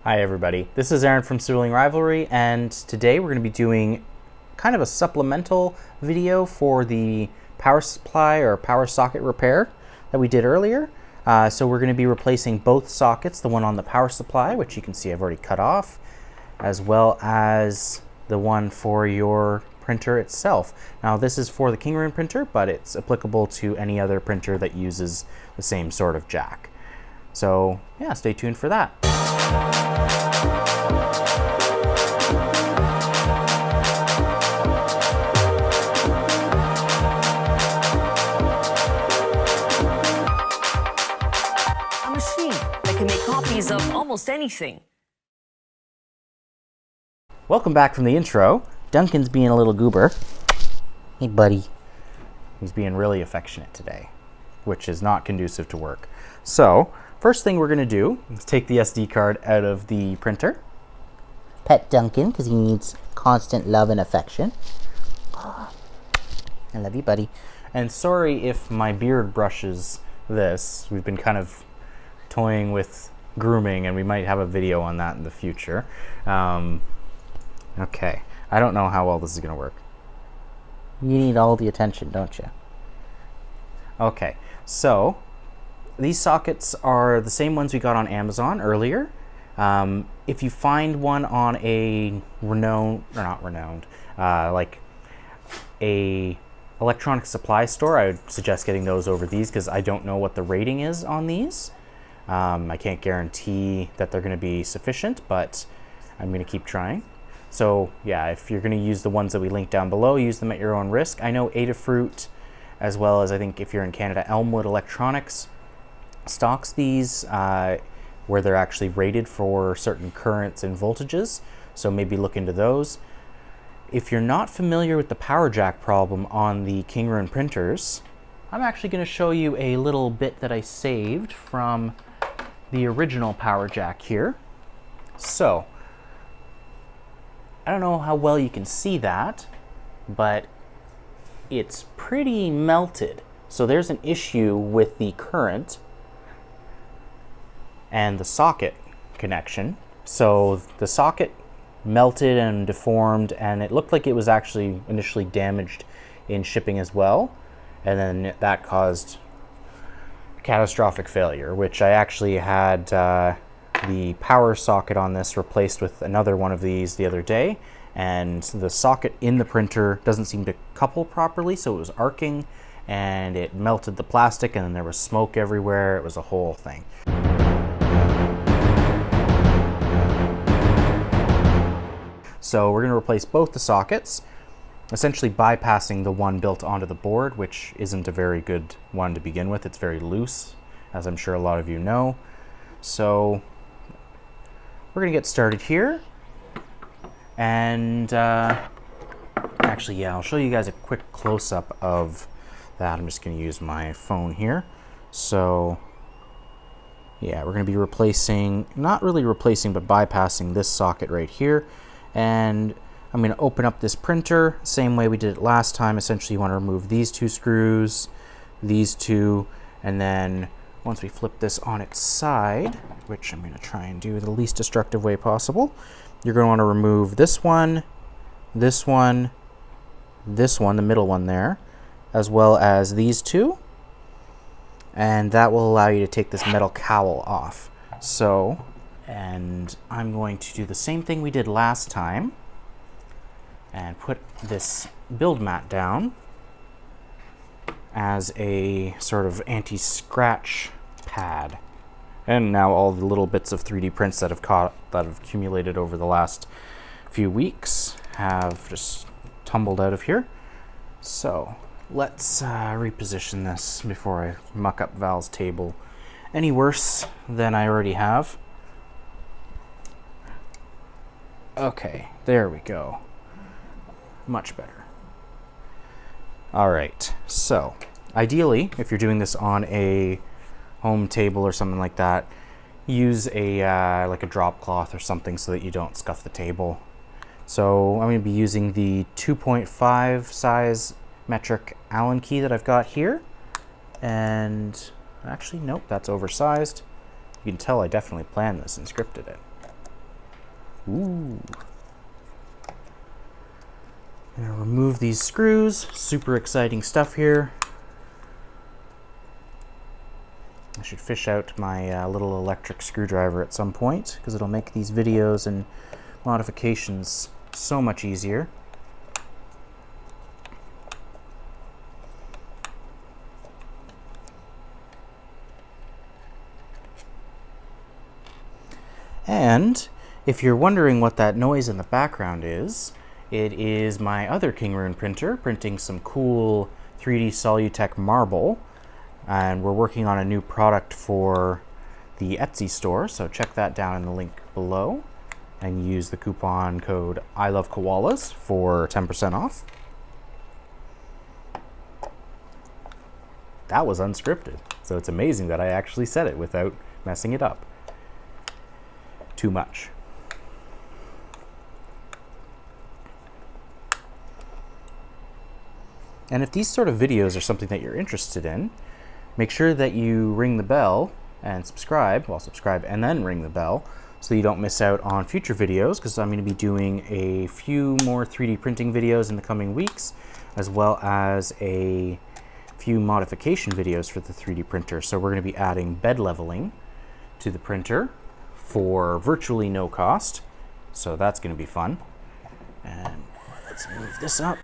Hi everybody, this is Aaron from Sibling Rivalry, and today we're going to be doing kind of a supplemental video for the power supply or power socket repair that we did earlier. So we're going to be replacing both sockets, the one on the power supply, which you can see I've already cut off, as well as the one for your printer itself. Now this is for the Kingroon printer, but it's applicable to any other printer that uses the same sort of jack. So yeah, stay tuned for that. A machine that can make copies of almost anything. Welcome back from the intro. Duncan's being a little goober. Hey buddy. He's being really affectionate today, which is not conducive to work. So, first thing we're going to do is take the SD card out of the printer. Pet Duncan, because he needs constant love and affection. I love you, buddy. And sorry if my beard brushes this. We've been kind of toying with grooming, and we might have a video on that in the future. Okay, I don't know how well this is going to work. You need all the attention, don't you? Okay, so these sockets are the same ones we got on Amazon earlier. If you find one on a like a electronic supply store, I would suggest getting those over these because I don't know what the rating is on these. I can't guarantee that they're going to be sufficient, but I'm going to keep trying. So yeah, if you're going to use the ones that we linked down below, use them at your own risk. I know Adafruit, as well as I think if you're in Canada, Elmwood Electronics stocks these where they're actually rated for certain currents and voltages, so maybe look into those. If you're not familiar with the power jack problem on the Kingroon printers, I'm actually going to show you a little bit that I saved from the original power jack here. So I don't know how well you can see that, but it's pretty melted. So there's an issue with the current and the socket connection. So the socket melted and deformed, and it looked like it was actually initially damaged in shipping as well. And then that caused catastrophic failure, which I actually had the power socket on this replaced with another one of these the other day, and the socket in the printer doesn't seem to couple properly, so it was arcing and it melted the plastic, and then there was smoke everywhere. It was a whole thing. So we're going to replace both the sockets, essentially bypassing the one built onto the board, which isn't a very good one to begin with. It's very loose, as I'm sure a lot of you know. So we're going to get started here. And actually, yeah, I'll show you guys a quick close-up of that. I'm just going to use my phone here. So yeah, we're going to be replacing, not really replacing, but bypassing this socket right here. And I'm going to open up this printer, same way we did it last time. Essentially, you want to remove these two screws, these two, and then once we flip this on its side, which I'm going to try and do the least destructive way possible, you're going to want to remove this one, this one, this one, the middle one there, as well as these two, and that will allow you to take this metal cowl off. So, and I'm going to do the same thing we did last time and put this build mat down as a sort of anti-scratch pad. And now all the little bits of 3D prints that have accumulated over the last few weeks have just tumbled out of here. So let's reposition this before I muck up Val's table any worse than I already have. Okay, there we go. Much better. All right, so ideally, if you're doing this on a home table or something like that, use a like a drop cloth or something so that you don't scuff the table. So I'm going to be using the 2.5 size metric Allen key that I've got here, and actually nope, that's oversized. You can tell I definitely planned this and scripted it. Ooh. I'm gonna remove these screws. Super exciting stuff here. I should fish out my little electric screwdriver at some point because it'll make these videos and modifications so much easier. And if you're wondering what that noise in the background is, it is my other Kingroon printer printing some cool 3D Solutech marble. And we're working on a new product for the Etsy store, so check that down in the link below and use the coupon code ILOVEKOALAS for 10% off. That was unscripted, so it's amazing that I actually said it without messing it up too much. And if these sort of videos are something that you're interested in, make sure that you ring the bell and subscribe, well, subscribe and then ring the bell so you don't miss out on future videos, because I'm going to be doing a few more 3D printing videos in the coming weeks, as well as a few modification videos for the 3D printer. So we're going to be adding bed leveling to the printer for virtually no cost, so that's going to be fun. And let's move this up.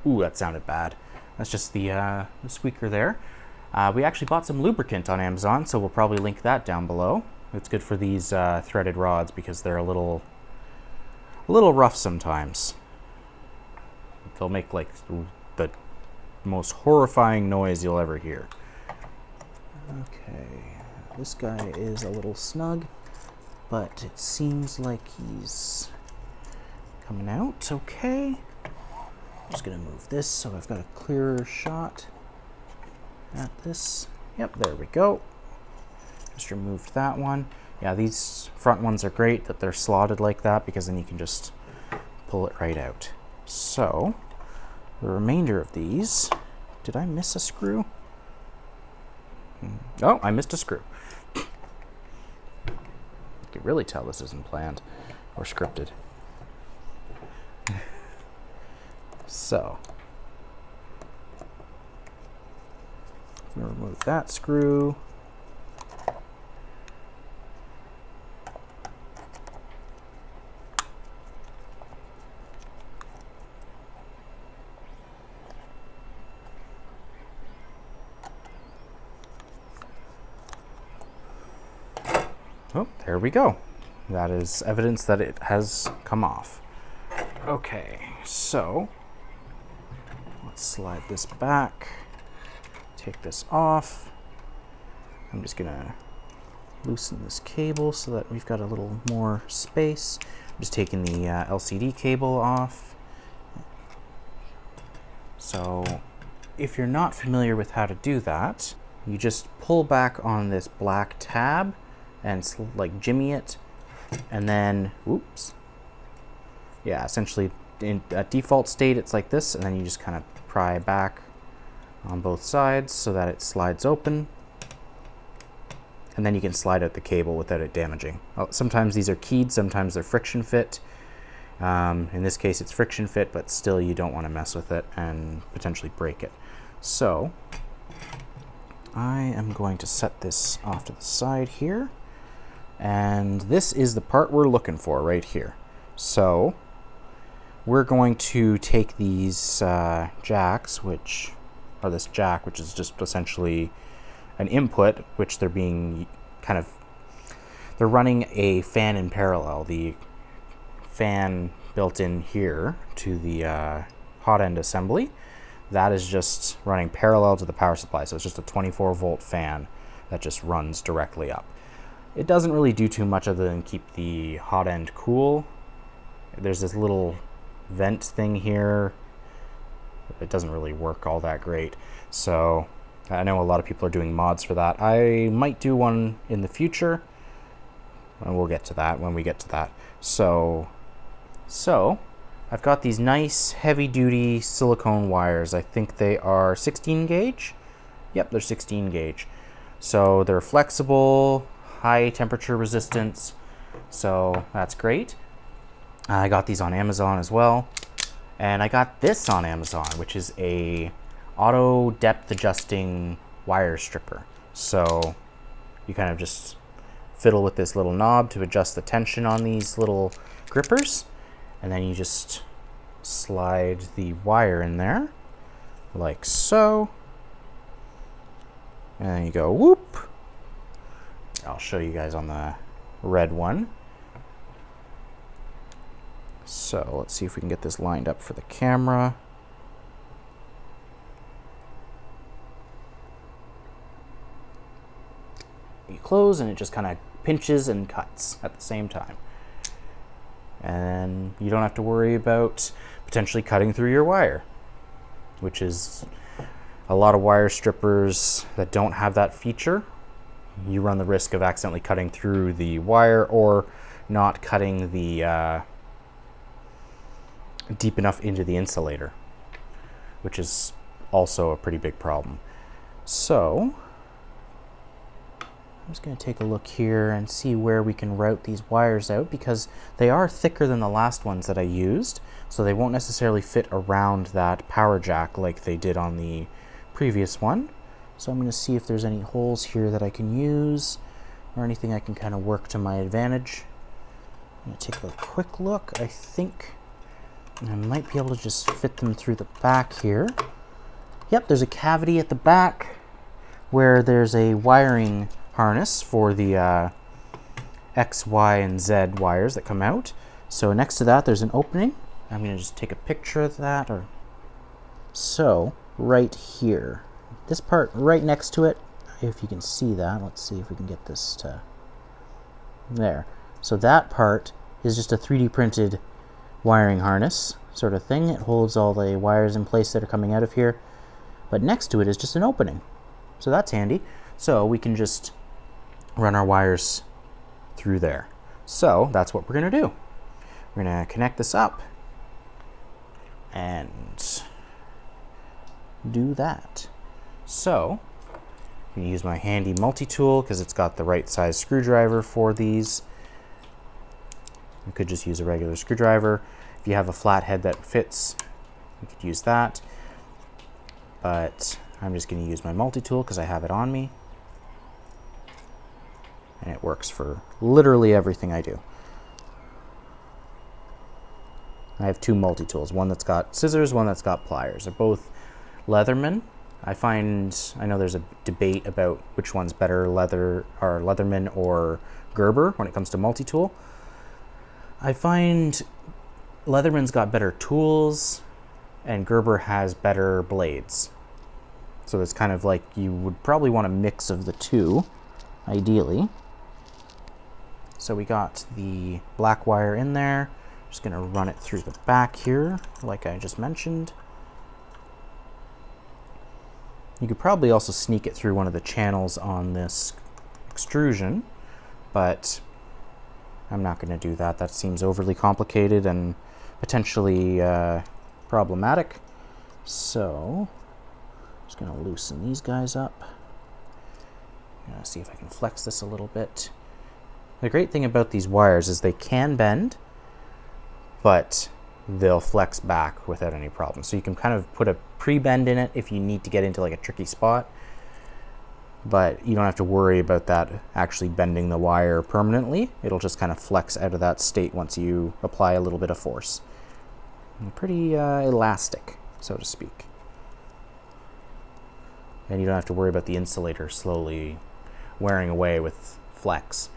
Ooh, that sounded bad. That's just the squeaker there. We actually bought some lubricant on Amazon, so we'll probably link that down below. It's good for these threaded rods because they're a little rough sometimes. They'll make like the most horrifying noise you'll ever hear. Okay, this guy is a little snug, but it seems like he's coming out okay. I'm just gonna move this so I've got a clearer shot at this. Yep, there we go. Just removed that one. Yeah, these front ones are great that they're slotted like that because then you can just pull it right out. So, the remainder of these, did I miss a screw? Oh, I missed a screw. You can really tell this isn't planned or scripted. So, I'm going to remove that screw. Oh, there we go. That is evidence that it has come off. Okay, so let's slide this back, take this off. I'm just gonna loosen this cable so that we've got a little more space. I'm just taking the LCD cable off. So if you're not familiar with how to do that, you just pull back on this black tab and like jimmy it, and then, oops. Yeah, essentially at default state it's like this, and then you just kind of pry back on both sides so that it slides open, and then you can slide out the cable without it damaging. Sometimes these are keyed, sometimes they're friction fit. In this case it's friction fit, but still you don't want to mess with it and potentially break it. So I am going to set this off to the side here, and this is the part we're looking for right here. So we're going to take these jacks, which are this jack, which is just essentially an input, which they're being they're running a fan in parallel. The fan built in here to the hot end assembly, that is just running parallel to the power supply. So it's just a 24-volt fan that just runs directly up. It doesn't really do too much other than keep the hot end cool. There's this little vent thing here. It doesn't really work all that great. So I know a lot of people are doing mods for that. I might do one in the future, and we'll get to that when we get to that. So I've got these nice heavy-duty silicone wires. I think they are 16 gauge. Yep, they're 16 gauge. So they're flexible, high temperature resistance, so that's great. I got these on Amazon as well, and I got this on Amazon, which is a auto depth adjusting wire stripper. So you kind of just fiddle with this little knob to adjust the tension on these little grippers, and then you just slide the wire in there like so, and then you go whoop. I'll show you guys on the red one. So let's see if we can get this lined up for the camera. You close and it just kind of pinches and cuts at the same time. And you don't have to worry about potentially cutting through your wire, which is a lot of wire strippers that don't have that feature. You run the risk of accidentally cutting through the wire or not cutting the deep enough into the insulator, which is also a pretty big problem. So I'm just going to take a look here and see where we can route these wires out, because they are thicker than the last ones that I used, so they won't necessarily fit around that power jack like they did on the previous one. So I'm going to see if there's any holes here that I can use or anything I can kind of work to my advantage. I'm going to take a quick look. I think I might be able to just fit them through the back here. Yep, there's a cavity at the back where there's a wiring harness for the X, Y, and Z wires that come out. So next to that there's an opening. I'm going to just take a picture of that. Or so right here, this part right next to it, if you can see that, let's see if we can get this to there. So that part is just a 3D printed wiring harness sort of thing. It holds all the wires in place that are coming out of here, but next to it is just an opening, so that's handy. So we can just run our wires through there. So that's what we're going to do. We're going to connect this up and do that. So I'm going to use my handy multi-tool because it's got the right size screwdriver for these. You could just use a regular screwdriver. If you have a flat head that fits, you could use that. But I'm just going to use my multi-tool because I have it on me. And it works for literally everything I do. I have two multi-tools, one that's got scissors, one that's got pliers. They're both Leatherman. I know there's a debate about which one's better, Leatherman or Gerber when it comes to multi-tool. I find Leatherman's got better tools and Gerber has better blades. So it's kind of like you would probably want a mix of the two, ideally. So we got the black wire in there. Just gonna run it through the back here, like I just mentioned. You could probably also sneak it through one of the channels on this extrusion, but I'm not going to do that. That seems overly complicated and potentially problematic. So I'm just going to loosen these guys up. I'm going to see if I can flex this a little bit. The great thing about these wires is they can bend, but they'll flex back without any problem. So you can kind of put a pre-bend in it if you need to get into like a tricky spot, but you don't have to worry about that actually bending the wire permanently. It'll just kind of flex out of that state once you apply a little bit of force. And pretty elastic, so to speak. And you don't have to worry about the insulator slowly wearing away with flex.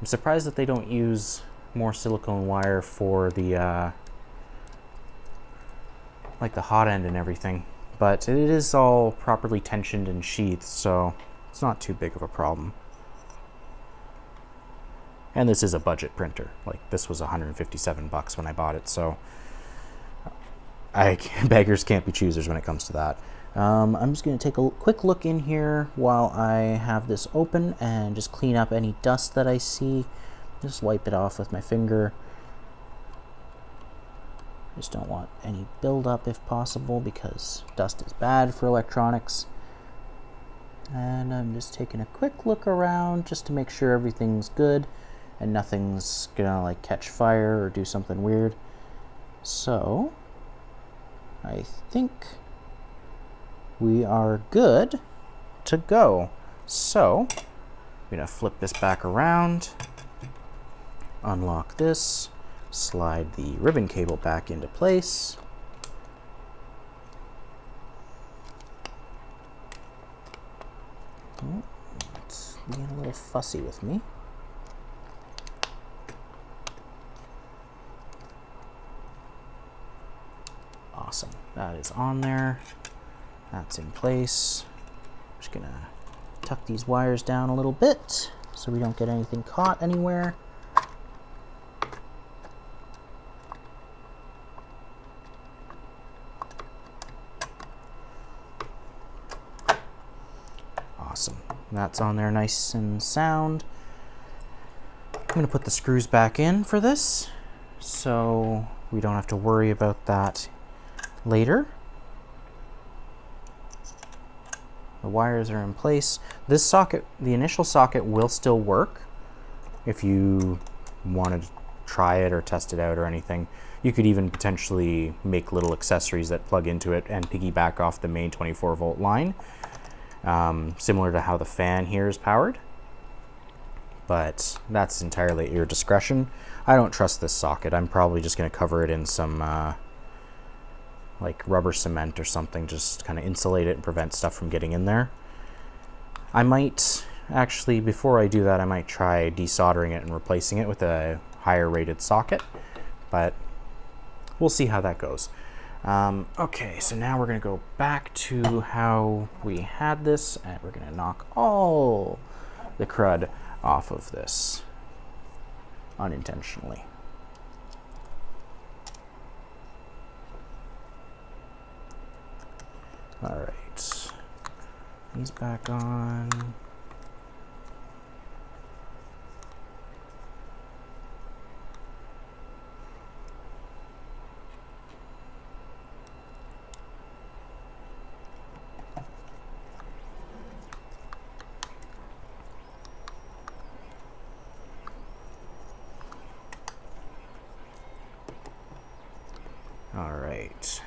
I'm surprised that they don't use more silicone wire for the like the hot end and everything, but it is all properly tensioned and sheathed, so it's not too big of a problem. And this is a budget printer. Like, this was $157 when I bought it, so beggars can't be choosers when it comes to that. I'm just going to take a quick look in here while I have this open and just clean up any dust that I see. Just wipe it off with my finger. Just don't want any buildup if possible, because dust is bad for electronics. And I'm just taking a quick look around just to make sure everything's good and nothing's gonna like catch fire or do something weird. So I think we are good to go. So I'm gonna flip this back around, unlock this, slide the ribbon cable back into place. Oh, it's being a little fussy with me. Awesome, that is on there. That's in place. Just gonna tuck these wires down a little bit so we don't get anything caught anywhere. Awesome, that's on there nice and sound. I'm gonna put the screws back in for this so we don't have to worry about that later. The wires are in place. This socket, the initial socket, will still work if you wanted to try it or test it out or anything. You could even potentially make little accessories that plug into it and piggyback off the main 24-volt line, similar to how the fan here is powered. But that's entirely at your discretion. I don't trust this socket. I'm probably just going to cover it in some like rubber cement or something, just kind of insulate it and prevent stuff from getting in there. I might actually, before I do that, I might try desoldering it and replacing it with a higher rated socket, but we'll see how that goes. Okay, so now we're gonna go back to how we had this, and we're gonna knock all the crud off of this unintentionally. All right, these back on. All right.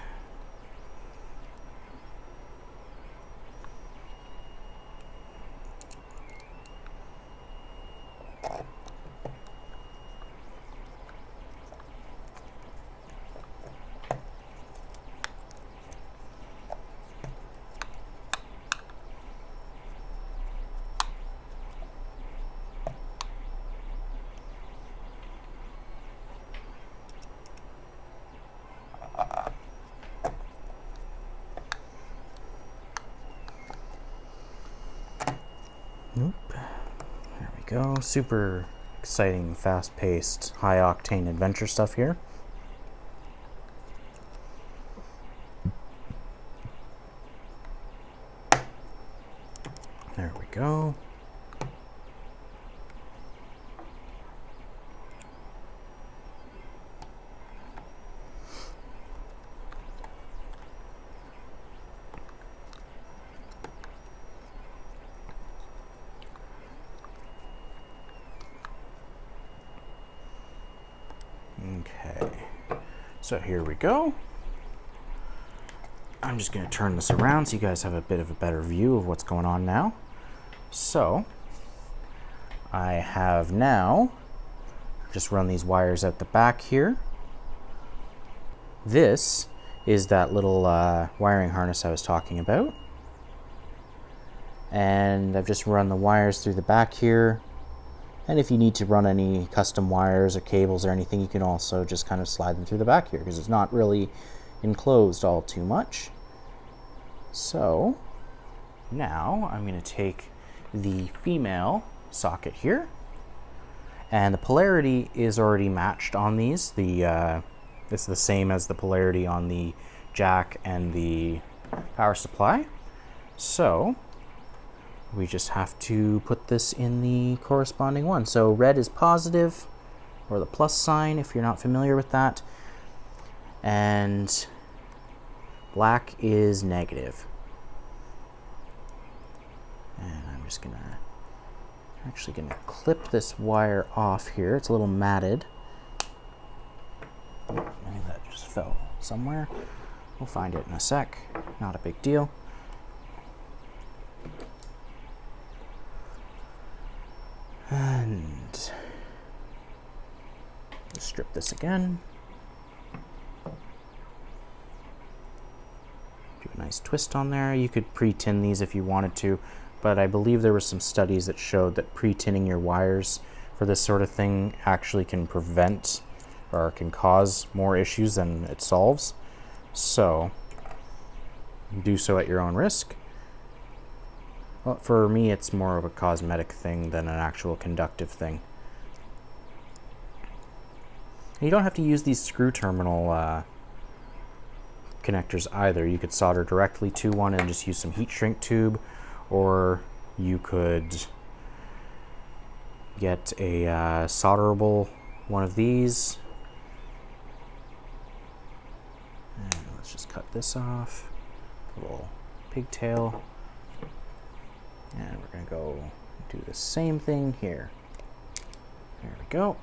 Nope. There we go. Super exciting, fast-paced, high-octane adventure stuff here. There we go. Okay, so here we go. I'm just going to turn this around so you guys have a bit of a better view of what's going on now. So I have now just run these wires out the back here. This is that little wiring harness I was talking about. And I've just run the wires through the back here. And if you need to run any custom wires or cables or anything, you can also just kind of slide them through the back here because it's not really enclosed all too much. So now I'm going to take the female socket here, and the polarity is already matched on these. It's the same as the polarity on the jack and the power supply. So we just have to put this in the corresponding one. So red is positive, or the plus sign if you're not familiar with that, and black is negative. And I'm just gonna, actually gonna clip this wire off here. It's a little matted. I think that just fell somewhere. We'll find it in a sec. Not a big deal. And strip this again. Do a nice twist on there. You could pre-tin these if you wanted to, but I believe there were some studies that showed that pre-tinning your wires for this sort of thing actually can prevent or can cause more issues than it solves. So do so at your own risk. Well, for me, it's more of a cosmetic thing than an actual conductive thing. You don't have to use these screw terminal connectors either. You could solder directly to one and just use some heat shrink tube, or you could get a solderable one of these. And let's just cut this off. A little pigtail. And we're going to go do the same thing here. There we go.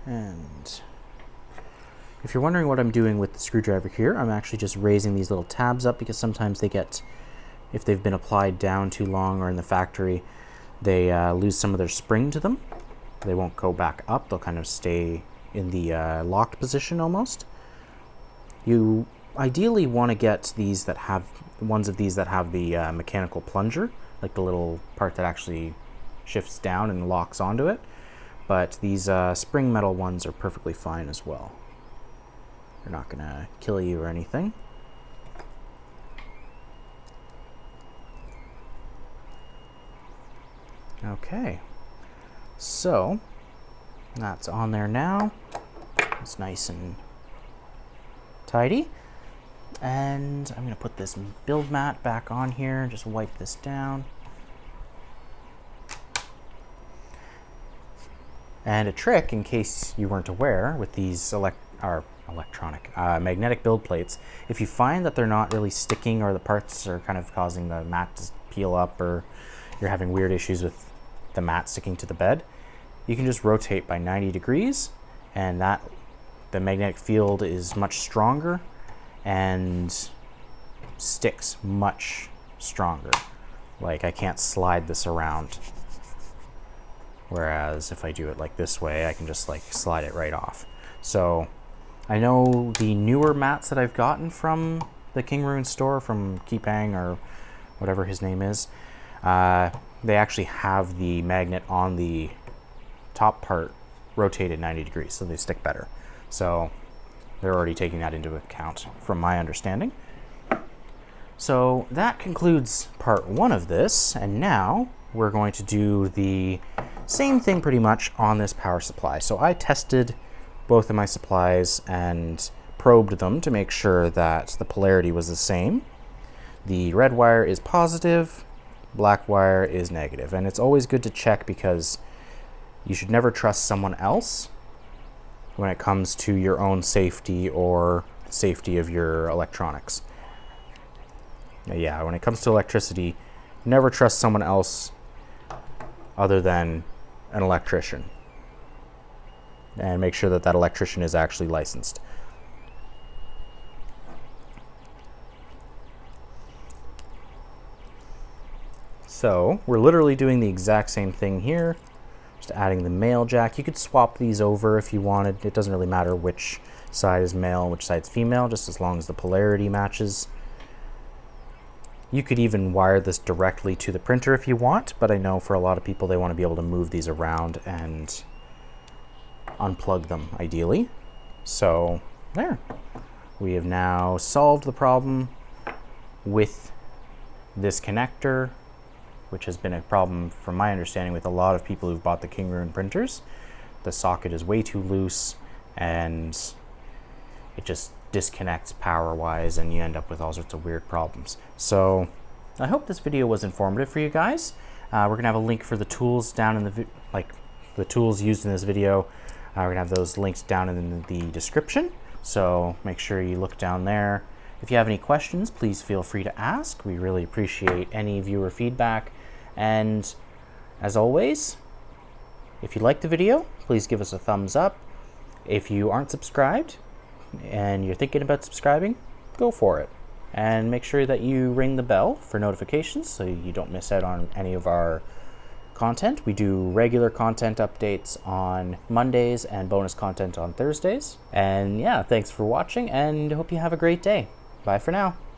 And if you're wondering what I'm doing with the screwdriver here, I'm actually just raising these little tabs up because sometimes they get, if they've been applied down too long or in the factory, they lose some of their spring to them. They won't go back up. They'll kind of stay in the locked position almost. You ideally want to get these that have, ones of these that have the mechanical plunger, like the little part that actually shifts down and locks onto it. But these spring metal ones are perfectly fine as well. They're not going to kill you or anything. Okay, so that's on there now. It's nice and tidy. And I'm going to put this build mat back on here and just wipe this down. And a trick, in case you weren't aware, with these magnetic build plates, if you find that they're not really sticking or the parts are kind of causing the mat to peel up, or you're having weird issues with the mat sticking to the bed, you can just rotate by 90 degrees and the magnetic field is much stronger and sticks much stronger. Like, I can't slide this around. Whereas if I do it like this way, I can just like slide it right off. So I know the newer mats that I've gotten from the Kingroon store, from Keepang or whatever his name is, they actually have the magnet on the top part rotated 90 degrees, so they stick better. So they're already taking that into account from my understanding. So that concludes part one of this, and now we're going to do the same thing pretty much on this power supply. So I tested both of my supplies and probed them to make sure that the polarity was the same. The red wire is positive, black wire is negative, and it's always good to check because you should never trust someone else when it comes to your own safety or safety of your electronics. Yeah, when it comes to electricity, never trust someone else other than an electrician, and make sure that that electrician is actually licensed. So we're literally doing the exact same thing here, just adding the male jack. You could swap these over if you wanted. It doesn't really matter which side is male and which side is female, just as long as the polarity matches. You could even wire this directly to the printer if you want, but I know for a lot of people they want to be able to move these around and unplug them ideally. So there, we have now solved the problem with this connector, which has been a problem from my understanding with a lot of people who've bought the Kingroon printers. The socket is way too loose and it just disconnects power-wise, and you end up with all sorts of weird problems. So I hope this video was informative for you guys. We're gonna have a link for the tools down in the tools used in this video. We're gonna have those linked down in the description. So make sure you look down there If you have any questions, please feel free to ask. We really appreciate any viewer feedback. And as always, if you liked the video, please give us a thumbs up. If you aren't subscribed and you're thinking about subscribing, go for it. And make sure that you ring the bell for notifications so you don't miss out on any of our content. We do regular content updates on Mondays and bonus content on Thursdays. And yeah, thanks for watching and hope you have a great day. Bye for now.